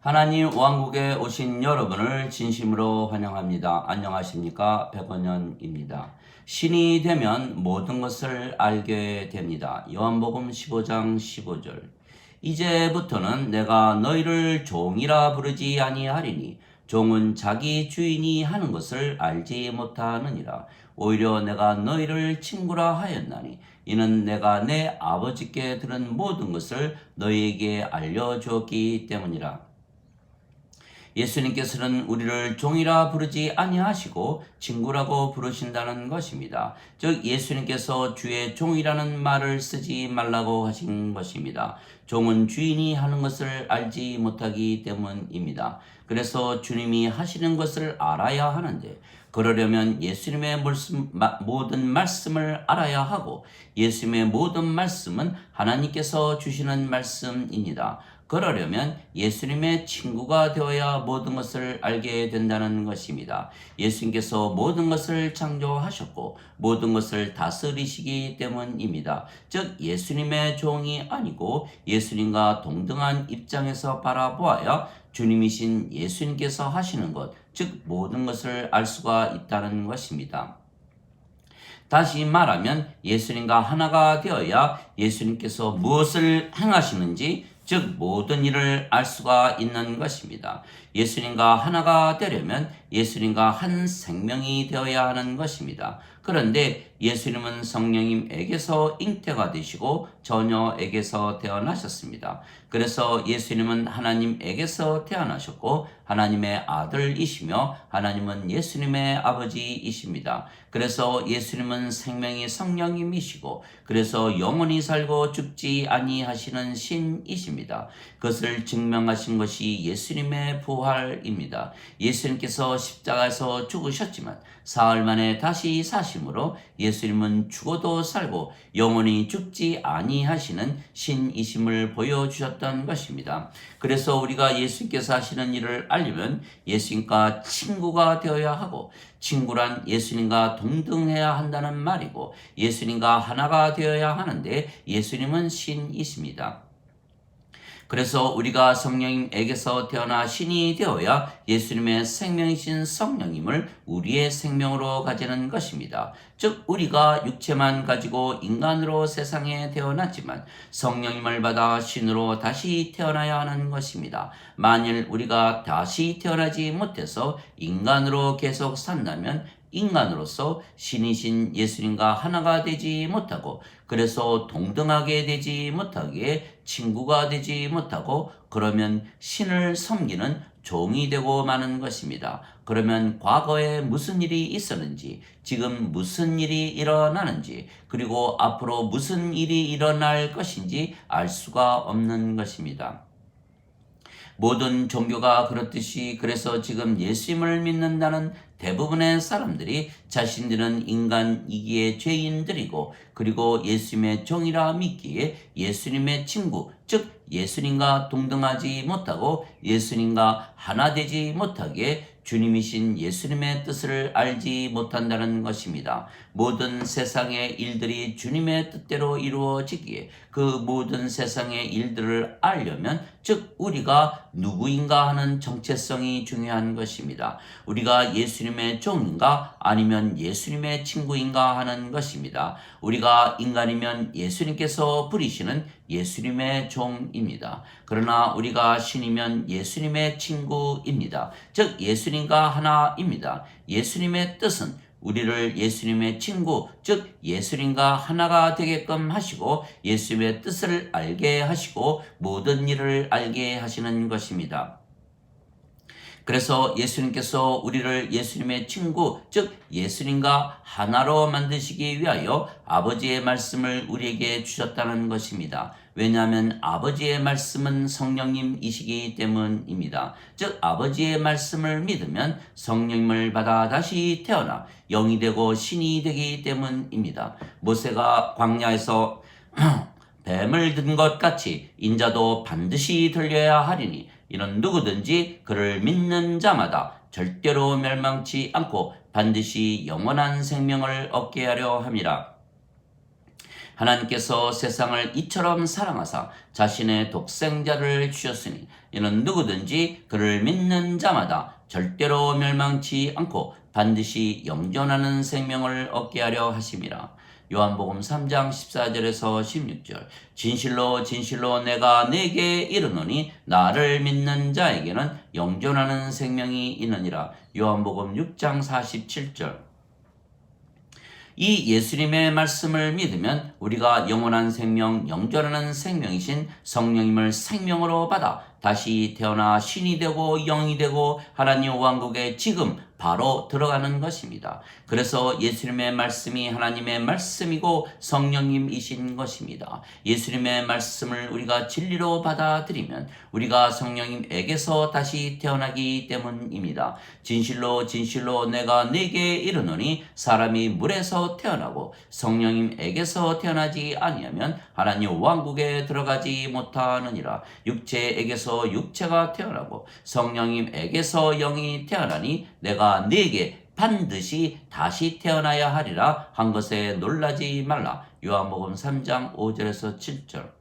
하나님 왕국에 오신 여러분을 진심으로 환영합니다. 안녕하십니까? 백원현입니다. 신이 되면 모든 것을 알게 됩니다. 요한복음 15장 15절. 이제부터는 내가 너희를 종이라 부르지 아니하리니 종은 자기 주인이 하는 것을 알지 못하느니라. 오히려 내가 너희를 친구라 하였나니 이는 내가 내 아버지께 들은 모든 것을 너희에게 알려주었기 때문이라. 예수님께서는 우리를 종이라 부르지 아니하시고 친구라고 부르신다는 것입니다. 즉 예수님께서 주의 종이라는 말을 쓰지 말라고 하신 것입니다. 종은 주인이 하는 것을 알지 못하기 때문입니다. 그래서 주님이 하시는 것을 알아야 하는데 그러려면 예수님의 모든 말씀을 알아야 하고 예수님의 모든 말씀은 하나님께서 주시는 말씀입니다. 그러려면 예수님의 친구가 되어야 모든 것을 알게 된다는 것입니다. 예수님께서 모든 것을 창조하셨고 모든 것을 다스리시기 때문입니다. 즉 예수님의 종이 아니고 예수님과 동등한 입장에서 바라보아야 주님이신 예수님께서 하시는 것, 즉 모든 것을 알 수가 있다는 것입니다. 다시 말하면 예수님과 하나가 되어야 예수님께서 무엇을 행하시는지 즉 모든 일을 알 수가 있는 것입니다. 예수님과 하나가 되려면 예수님과 한 생명이 되어야 하는 것입니다. 그런데 예수님은 성령님에게서 잉태가 되시고 처녀에게서 태어나셨습니다. 그래서 예수님은 하나님에게서 태어나셨고 하나님의 아들이시며 하나님은 예수님의 아버지이십니다. 그래서 예수님은 생명이 성령님이시고 그래서 영원히 살고 죽지 아니하시는 신이십니다. 그것을 증명하신 것이 예수님의 부활입니다. 예수님께서 십자가에서 죽으셨지만 사흘 만에 다시 사심으로 예수님은 죽어도 살고 영원히 죽지 아니하시는 신이심을 보여주셨던 것입니다. 그래서 우리가 예수님께서 하시는 일을 알려면 예수님과 친구가 되어야 하고 친구란 예수님과 동등해야 한다는 말이고 예수님과 하나가 되어야 하는데 예수님은 신이십니다. 그래서 우리가 성령님에게서 태어나 신이 되어야 예수님의 생명이신 성령님을 우리의 생명으로 가지는 것입니다. 즉 우리가 육체만 가지고 인간으로 세상에 태어났지만 성령님을 받아 신으로 다시 태어나야 하는 것입니다. 만일 우리가 다시 태어나지 못해서 인간으로 계속 산다면 인간으로서 신이신 예수님과 하나가 되지 못하고 그래서 동등하게 되지 못하기에 친구가 되지 못하고 그러면 신을 섬기는 종이 되고 마는 것입니다. 그러면 과거에 무슨 일이 있었는지 지금 무슨 일이 일어나는지 그리고 앞으로 무슨 일이 일어날 것인지 알 수가 없는 것입니다. 모든 종교가 그렇듯이 그래서 지금 예수님을 믿는다는 대부분의 사람들이 자신들은 인간이기에 죄인들이고 그리고 예수님의 종이라 믿기에 예수님의 친구 즉 예수님과 동등하지 못하고 예수님과 하나 되지 못하기에 주님이신 예수님의 뜻을 알지 못한다는 것입니다. 모든 세상의 일들이 주님의 뜻대로 이루어지기에 그 모든 세상의 일들을 알려면 즉 우리가 누구인가 하는 정체성이 중요한 것입니다. 우리가 예수님의 종인가 아니면 예수님의 친구인가 하는 것입니다. 우리가 인간이면 예수님께서 부리시는 예수님의 종입니다. 그러나 우리가 신이면 예수님의 친구입니다. 즉 예수님과 하나입니다. 예수님의 뜻은 우리를 예수님의 친구, 즉 예수님과 하나가 되게끔 하시고 예수님의 뜻을 알게 하시고 모든 일을 알게 하시는 것입니다. 그래서 예수님께서 우리를 예수님의 친구, 즉 예수님과 하나로 만드시기 위하여 아버지의 말씀을 우리에게 주셨다는 것입니다. 왜냐하면 아버지의 말씀은 성령님이시기 때문입니다. 즉 아버지의 말씀을 믿으면 성령님을 받아 다시 태어나 영이 되고 신이 되기 때문입니다. 모세가 광야에서 뱀을 든 것 같이 인자도 반드시 들려야 하리니 이는 누구든지 그를 믿는 자마다 절대로 멸망치 않고 반드시 영원한 생명을 얻게 하려 함이라. 하나님께서 세상을 이처럼 사랑하사 자신의 독생자를 주셨으니 이는 누구든지 그를 믿는 자마다 절대로 멸망치 않고 반드시 영존하는 생명을 얻게 하려 하심이라. 요한복음 3장 14절에서 16절. 진실로 진실로 내가 네게 이르노니 나를 믿는 자에게는 영존하는 생명이 있느니라. 요한복음 6장 47절. 이 예수님의 말씀을 믿으면 우리가 영원한 생명, 영존하는 생명이신 성령님을 생명으로 받아 다시 태어나 신이 되고 영이 되고 하나님 왕국에 지금 바로 들어가는 것입니다. 그래서 예수님의 말씀이 하나님의 말씀이고 성령님이신 것입니다. 예수님의 말씀을 우리가 진리로 받아들이면 우리가 성령님에게서 다시 태어나기 때문입니다. 진실로 진실로 내가 네게 이르노니 사람이 물에서 태어나고 성령님에게서 태어나지 아니하면 하나님 왕국에 들어가지 못하느니라. 육체에게서 육체가 태어나고 성령님에게서 영이 태어나니 내가 네게 반드시 다시 태어나야 하리라 한 것에 놀라지 말라. 요한복음 3장 5절에서 7절.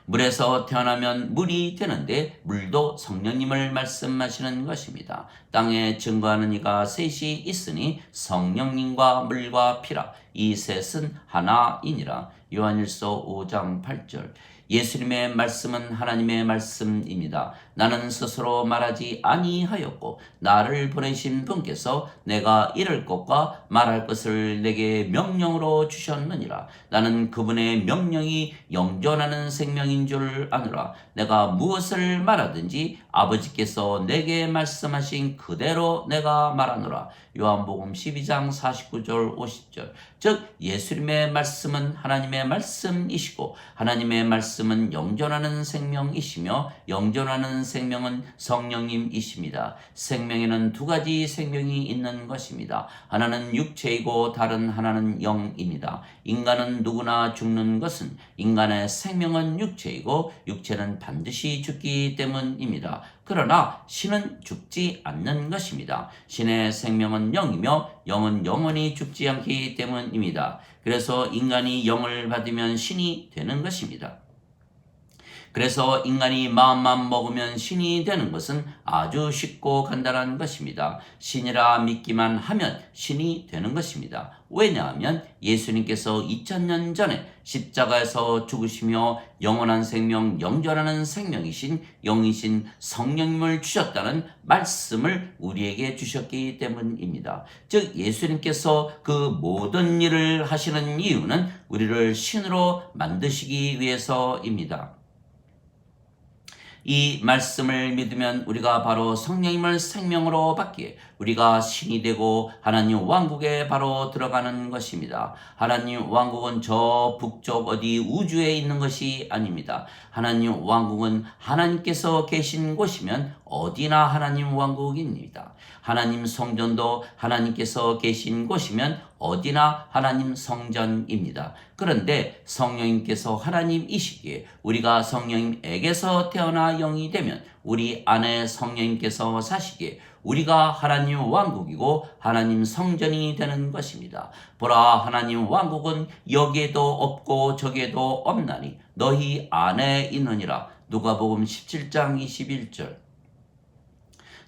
물에서 태어나면 물이 되는데 물도 성령님을 말씀하시는 것입니다. 땅에 증거하는 이가 셋이 있으니 성령님과 물과 피라. 이 셋은 하나이니라. 요한일서 5장 8절. 예수님의 말씀은 하나님의 말씀입니다. 나는 스스로 말하지 아니하였고 나를 보내신 분께서 내가 이를 것과 말할 것을 내게 명령으로 주셨느니라. 나는 그분의 명령이 영존하는 생명인 줄 아노라. 내가 무엇을 말하든지 아버지께서 내게 말씀하신 그대로 내가 말하노라. 요한복음 12장 49절 50절. 즉 예수님의 말씀은 하나님의 말씀이시고 하나님의 말씀은 영존하는 생명이시며 영존하는 생명은 성령님이십니다. 생명에는 두 가지 생명이 있는 것입니다. 하나는 육체이고 다른 하나는 영입니다. 인간은 누구나 죽는 것은 인간의 생명은 육체이고 육체는 반드시 죽기 때문입니다. 그러나 신은 죽지 않는 것입니다. 신의 생명은 영이며 영은 영원히 죽지 않기 때문입니다. 그래서 인간이 영을 받으면 신이 되는 것입니다. 그래서 인간이 마음만 먹으면 신이 되는 것은 아주 쉽고 간단한 것입니다. 신이라 믿기만 하면 신이 되는 것입니다. 왜냐하면 예수님께서 2000년 전에 십자가에서 죽으시며 영원한 생명, 영존하는 생명이신 영이신 성령님을 주셨다는 말씀을 우리에게 주셨기 때문입니다. 즉 예수님께서 그 모든 일을 하시는 이유는 우리를 신으로 만드시기 위해서입니다. 이 말씀을 믿으면 우리가 바로 성령님을 생명으로 받기에 우리가 신이 되고 하나님 왕국에 바로 들어가는 것입니다. 하나님 왕국은 저 북쪽 어디 우주에 있는 것이 아닙니다. 하나님 왕국은 하나님께서 계신 곳이면 어디나 하나님 왕국입니다. 하나님 성전도 하나님께서 계신 곳이면 어디나 하나님 성전입니다. 그런데 성령님께서 하나님이시기에 우리가 성령님에게서 태어나 영이 되면 우리 안에 성령님께서 사시기에 우리가 하나님 왕국이고 하나님 성전이 되는 것입니다. 보라, 하나님 왕국은 여기에도 없고 저기에도 없나니 너희 안에 있느니라. 누가복음 17장 21절.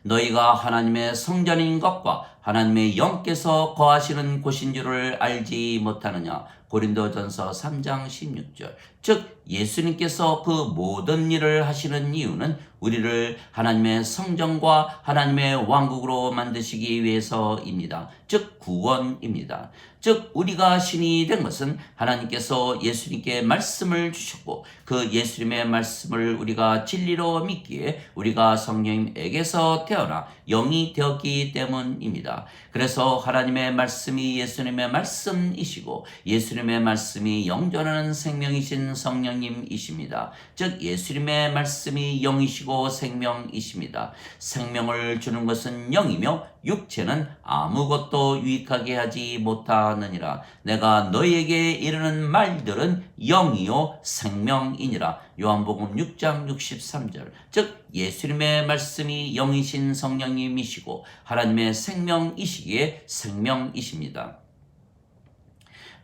너희가 하나님의 성전인 것과 하나님의 영께서 거하시는 곳인 줄을 알지 못하느냐. 고린도전서 3장 16절. 즉 예수님께서 그 모든 일을 하시는 이유는 우리를 하나님의 성전과 하나님의 왕국으로 만드시기 위해서입니다. 즉 구원입니다. 즉 우리가 신이 된 것은 하나님께서 예수님께 말씀을 주셨고 그 예수님의 말씀을 우리가 진리로 믿기에 우리가 성령님에게서 태어나 영이 되었기 때문입니다. 그래서 하나님의 말씀이 예수님의 말씀이시고 예수님의 말씀이 영존하는 생명이신 성령님이십니다. 즉 예수님의 말씀이 영이시고 생명이십니다. 생명을 주는 것은 영이며 육체는 아무것도 유익하게 하지 못하느니라. 내가 너희에게 이르는 말들은 영이요 생명이니라. 요한복음 6장 63절. 즉 예수님의 말씀이 영이신 성령님이시고 하나님의 생명이시기에 생명이십니다.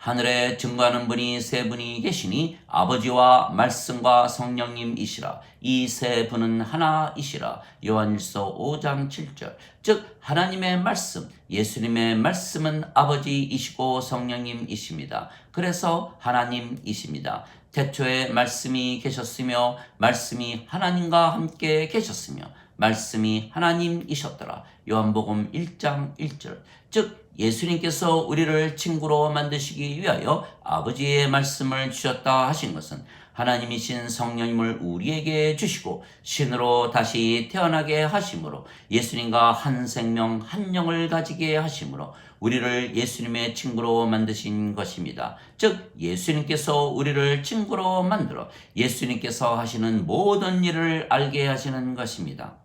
하늘에 증거하는 분이 세 분이 계시니 아버지와 말씀과 성령님이시라. 이 세 분은 하나이시라. 요한일서 5장 7절. 즉 하나님의 말씀, 예수님의 말씀은 아버지이시고 성령님이십니다. 그래서 하나님이십니다. 태초에 말씀이 계셨으며 말씀이 하나님과 함께 계셨으며 말씀이 하나님이셨더라. 요한복음 1장 1절. 즉 예수님께서 우리를 친구로 만드시기 위하여 아버지의 말씀을 주셨다 하신 것은 하나님이신 성령님을 우리에게 주시고 신으로 다시 태어나게 하심으로 예수님과 한 생명 한 영을 가지게 하심으로 우리를 예수님의 친구로 만드신 것입니다. 즉 예수님께서 우리를 친구로 만들어 예수님께서 하시는 모든 일을 알게 하시는 것입니다.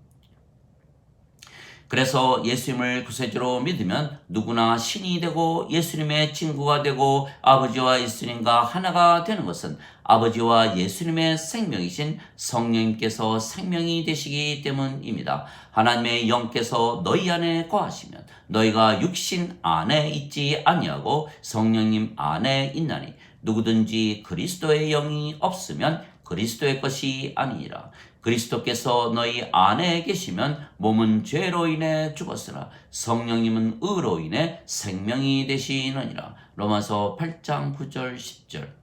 그래서 예수님을 구세주로 믿으면 누구나 신이 되고 예수님의 친구가 되고 아버지와 예수님과 하나가 되는 것은 아버지와 예수님의 생명이신 성령님께서 생명이 되시기 때문입니다. 하나님의 영께서 너희 안에 거하시면 너희가 육신 안에 있지 아니하고 성령님 안에 있나니 누구든지 그리스도의 영이 없으면 그리스도의 것이 아니니라. 그리스도께서 너희 안에 계시면 몸은 죄로 인해 죽었으나 성령님은 의로 인해 생명이 되시느니라. 로마서 8장 9절 10절.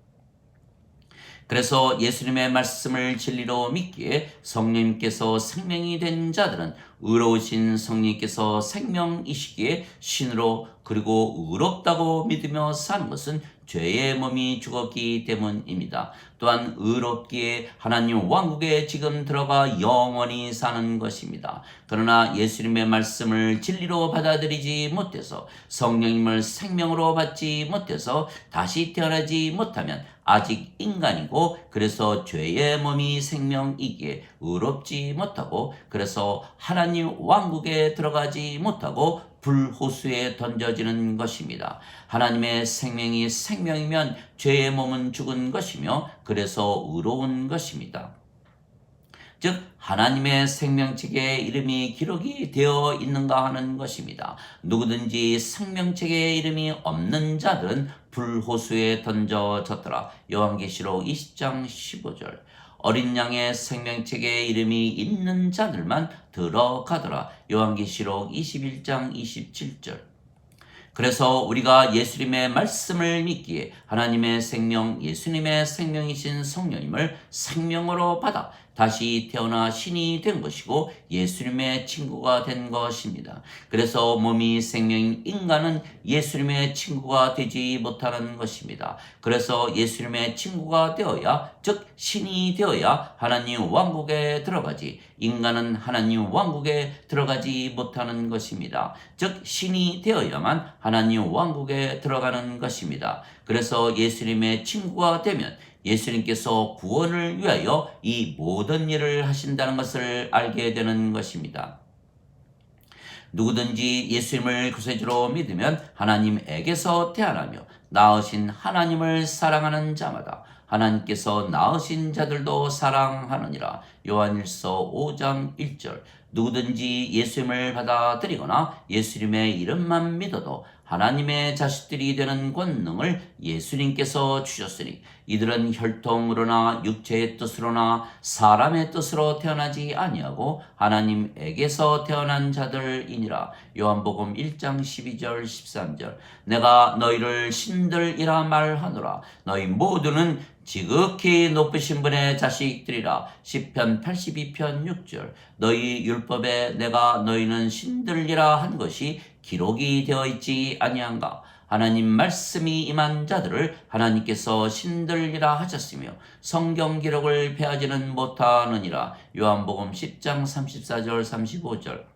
그래서 예수님의 말씀을 진리로 믿기에 성령님께서 생명이 된 자들은 의로우신 성령님께서 생명이시기에 신으로 그리고 의롭다고 믿으며 사는 것은 죄의 몸이 죽었기 때문입니다. 또한 의롭기에 하나님 왕국에 지금 들어가 영원히 사는 것입니다. 그러나 예수님의 말씀을 진리로 받아들이지 못해서 성령님을 생명으로 받지 못해서 다시 태어나지 못하면 아직 인간이고 그래서 죄의 몸이 생명이기에 의롭지 못하고 그래서 하나님 왕국에 들어가지 못하고 불호수에 던져지는 것입니다. 하나님의 생명이 생명이면 죄의 몸은 죽은 것이며 그래서 의로운 것입니다. 즉 하나님의 생명책에 이름이 기록이 되어 있는가 하는 것입니다. 누구든지 생명책에 이름이 없는 자들은 불호수에 던져졌더라. 요한계시록 20장 15절. 어린 양의 생명책에 이름이 있는 자들만 들어가더라. 요한계시록 21장 27절. 그래서 우리가 예수님의 말씀을 믿기에 하나님의 생명, 예수님의 생명이신 성령님을 생명으로 받아 다시 태어나 신이 된 것이고 예수님의 친구가 된 것입니다. 그래서 몸이 생명인 인간은 예수님의 친구가 되지 못하는 것입니다. 그래서 예수님의 친구가 되어야, 즉 신이 되어야 하나님 왕국에 들어가지 인간은 하나님 왕국에 들어가지 못하는 것입니다. 즉 신이 되어야만 하나님 왕국에 들어가는 것입니다. 그래서 예수님의 친구가 되면 예수님께서 구원을 위하여 이 모든 일을 하신다는 것을 알게 되는 것입니다. 누구든지 예수님을 구세주로 믿으면 하나님에게서 태어나며 낳으신 하나님을 사랑하는 자마다 하나님께서 낳으신 자들도 사랑하느니라. 요한일서 5장 1절. 누구든지 예수님을 받아들이거나 예수님의 이름만 믿어도 하나님의 자식들이 되는 권능을 예수님께서 주셨으니 이들은 혈통으로나 육체의 뜻으로나 사람의 뜻으로 태어나지 아니하고 하나님에게서 태어난 자들이니라. 요한복음 1장 12절 13절. 내가 너희를 신들이라 말하노라. 너희 모두는 지극히 높으신 분의 자식들이라. 시편 82편 6절. 너희 율법에 내가 너희는 신들이라 한 것이 기록이 되어 있지 아니한가. 하나님 말씀이 임한 자들을 하나님께서 신들이라 하셨으며 성경 기록을 폐하지는 못하느니라. 요한복음 10장 34절 35절.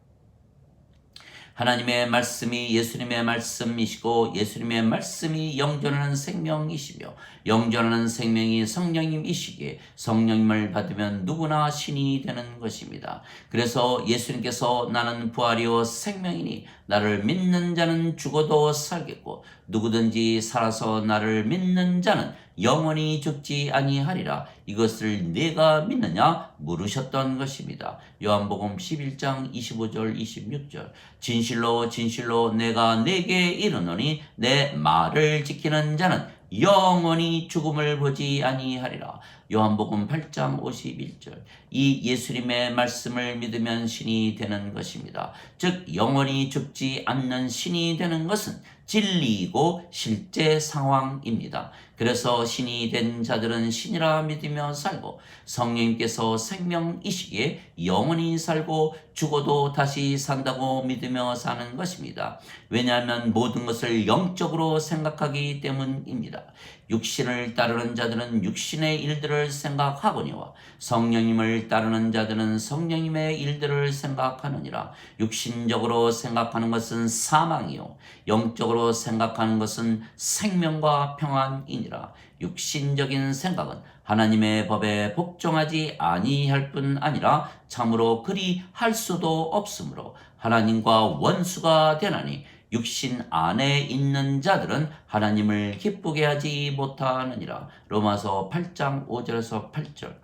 하나님의 말씀이 예수님의 말씀이시고 예수님의 말씀이 영존하는 생명이시며 영존하는 생명이 성령님이시기에 성령님을 받으면 누구나 신이 되는 것입니다. 그래서 예수님께서 나는 부활이요 생명이니 나를 믿는 자는 죽어도 살겠고 누구든지 살아서 나를 믿는 자는 영원히 죽지 아니하리라. 이것을 네가 믿느냐 물으셨던 것입니다. 요한복음 11장 25절 26절. 진실로 진실로 내가 네게 이르노니 내 말을 지키는 자는 영원히 죽음을 보지 아니하리라. 요한복음 8장 51절. 이 예수님의 말씀을 믿으면 신이 되는 것입니다. 즉 영원히 죽지 않는 신이 되는 것은 진리이고 실제 상황입니다. 그래서 신이 된 자들은 신이라 믿으며 살고 성령님께서 생명이시기에 영원히 살고 죽어도 다시 산다고 믿으며 사는 것입니다. 왜냐하면 모든 것을 영적으로 생각하기 때문입니다. 육신을 따르는 자들은 육신의 일들을 생각하거니와 성령님을 따르는 자들은 성령님의 일들을 생각하느니라. 육신적으로 생각하는 것은 사망이요 영적으로 생각하는 것은 생명과 평안이니라. 육신적인 생각은 하나님의 법에 복종하지 아니할 뿐 아니라 참으로 그리 할 수도 없으므로 하나님과 원수가 되나니 육신 안에 있는 자들은 하나님을 기쁘게 하지 못하느니라. 로마서 8장 5절에서 8절.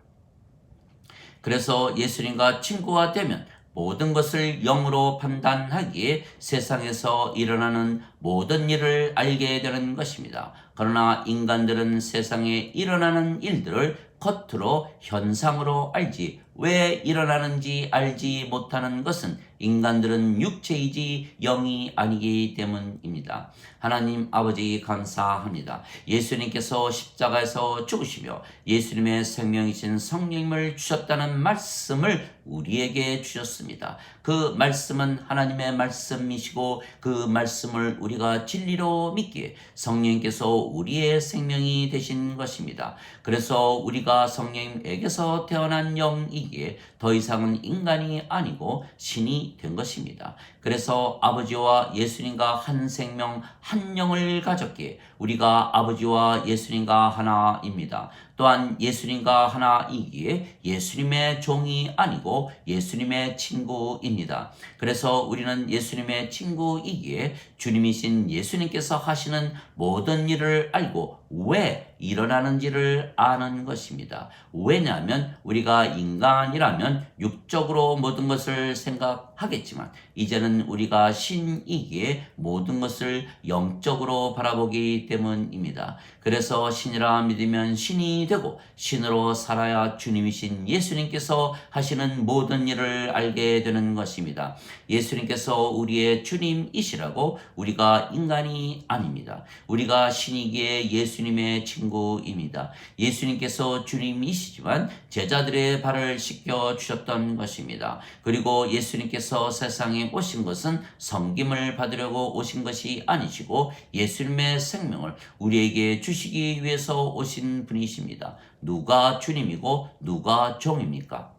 그래서 예수님과 친구가 되면 모든 것을 영으로 판단하기에 세상에서 일어나는 모든 일을 알게 되는 것입니다. 그러나 인간들은 세상에 일어나는 일들을 겉으로 현상으로 알지 왜 일어나는지 알지 못하는 것은 인간들은 육체이지 영이 아니기 때문입니다. 하나님 아버지 감사합니다. 예수님께서 십자가에서 죽으시며 예수님의 생명이신 성령님을 주셨다는 말씀을 우리에게 주셨습니다. 그 말씀은 하나님의 말씀이시고 그 말씀을 우리가 진리로 믿기에 성령님께서 우리의 생명이 되신 것입니다. 그래서 우리가 성령님에게서 태어난 영이기에 더 이상은 인간이 아니고 신이 된 것입니다. 그래서 아버지와 예수님과 한 생명 한 영을 가졌기에 우리가 아버지와 예수님과 하나입니다. 또한 예수님과 하나이기에 예수님의 종이 아니고 예수님의 친구입니다. 그래서 우리는 예수님의 친구이기에 주님이신 예수님께서 하시는 모든 일을 알고 왜 일어나는지를 아는 것입니다. 왜냐하면 우리가 인간이라면 육적으로 모든 것을 생각하겠지만 이제는 우리가 신이기에 모든 것을 영적으로 바라보기 때문입니다. 그래서 신이라 믿으면 신이 되고 신으로 살아야 주님이신 예수님께서 하시는 모든 일을 알게 되는 것입니다. 예수님께서 우리의 주님이시라고 우리가 인간이 아닙니다. 우리가 신이기에 예수님의 친구입니다. 예수님께서 주님이시지만 제자들의 발을 씻겨 주셨던 것입니다. 그리고 예수님께서 세상에 오신 것은 섬김을 받으려고 오신 것이 아니시고 예수님의 생명을 우리에게 주시기 위해서 오신 분이십니다. 누가 주님이고 누가 종입니까?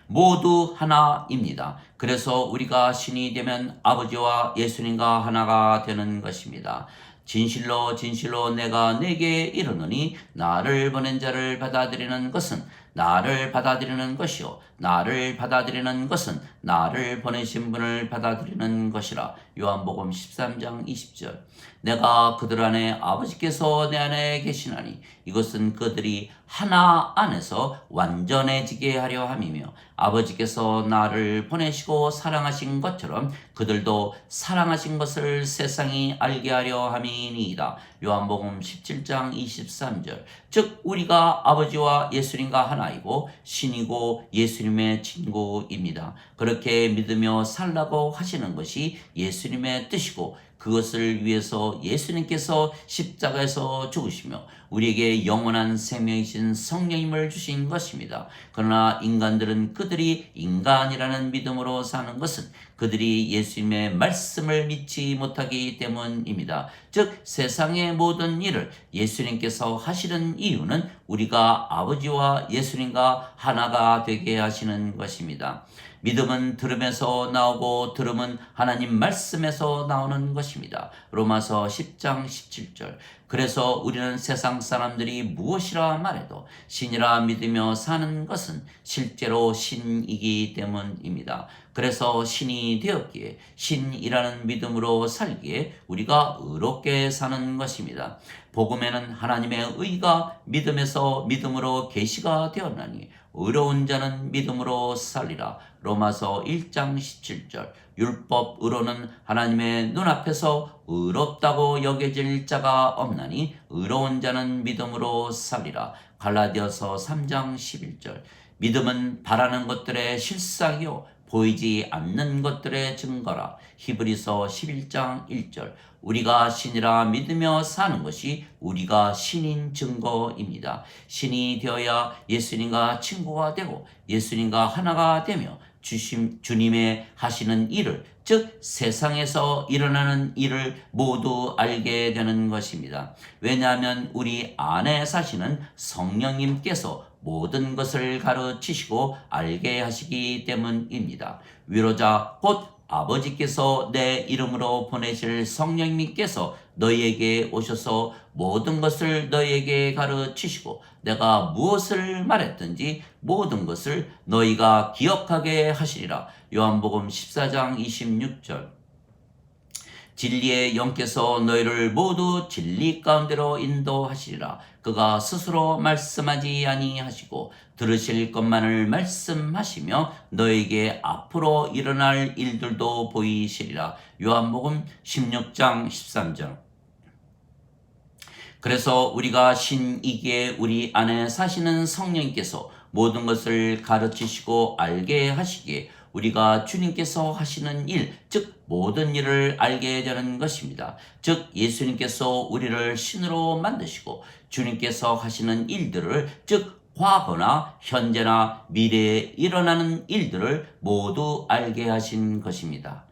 모두 하나입니다. 그래서 우리가 신이 되면 아버지와 예수님과 하나가 되는 것입니다. 진실로 진실로 내가 네게 이르노니 나를 보낸 자를 받아들이는 것은 나를 받아들이는 것이요 나를 받아들이는 것은 나를 보내신 분을 받아들이는 것이라. 요한복음 13장 20절. 내가 그들 안에 아버지께서 내 안에 계시나니 이것은 그들이 하나 안에서 완전해지게 하려 함이며 아버지께서 나를 보내시고 사랑하신 것처럼 그들도 사랑하신 것을 세상이 알게 하려 함이니이다. 요한복음 17장 23절. 즉 우리가 아버지와 예수님과 하나이고 신이고 예수님의 친구입니다. 그렇게 믿으며 살라고 하시는 것이 예수님의 뜻이고 그것을 위해서 예수님께서 십자가에서 죽으시며 우리에게 영원한 생명이신 성령님을 주신 것입니다. 그러나 인간들은 그들이 인간이라는 믿음으로 사는 것은 그들이 예수님의 말씀을 믿지 못하기 때문입니다. 즉 세상의 모든 일을 예수님께서 하시는 이유는 우리가 아버지와 예수님과 하나가 되게 하시는 것입니다. 믿음은 들음에서 나오고 들음은 하나님 말씀에서 나오는 것입니다. 로마서 10장 17절. 그래서 우리는 세상 사람들이 무엇이라 말해도 신이라 믿으며 사는 것은 실제로 신이기 때문입니다. 그래서 신이 되었기에 신이라는 믿음으로 살기에 우리가 의롭게 사는 것입니다. 복음에는 하나님의 의가 믿음에서 믿음으로 계시가 되었나니 의로운 자는 믿음으로 살리라. 로마서 1장 17절. 율법으로는 하나님의 눈앞에서 의롭다고 여겨질 자가 없나니 의로운 자는 믿음으로 살리라. 갈라디아서 3장 11절. 믿음은 바라는 것들의 실상이요 보이지 않는 것들의 증거라. 히브리서 11장 1절. 우리가 신이라 믿으며 사는 것이 우리가 신인 증거입니다. 신이 되어야 예수님과 친구가 되고 예수님과 하나가 되며 주님의 하시는 일을, 즉 세상에서 일어나는 일을 모두 알게 되는 것입니다. 왜냐하면 우리 안에 사시는 성령님께서 모든 것을 가르치시고 알게 하시기 때문입니다. 위로자 곧 아버지께서 내 이름으로 보내실 성령님께서 너희에게 오셔서 모든 것을 너희에게 가르치시고 내가 무엇을 말했든지 모든 것을 너희가 기억하게 하시리라. 요한복음 14장 26절. 진리의 영께서 너희를 모두 진리 가운데로 인도하시리라. 그가 스스로 말씀하지 아니하시고 들으실 것만을 말씀하시며 너에게 앞으로 일어날 일들도 보이시리라. 요한복음 16장 13절. 그래서 우리가 신이기에 우리 안에 사시는 성령께서 모든 것을 가르치시고 알게 하시기에 우리가 주님께서 하시는 일, 즉 모든 일을 알게 되는 것입니다. 즉 예수님께서 우리를 신으로 만드시고 주님께서 하시는 일들을, 즉 과거나 현재나 미래에 일어나는 일들을 모두 알게 하신 것입니다.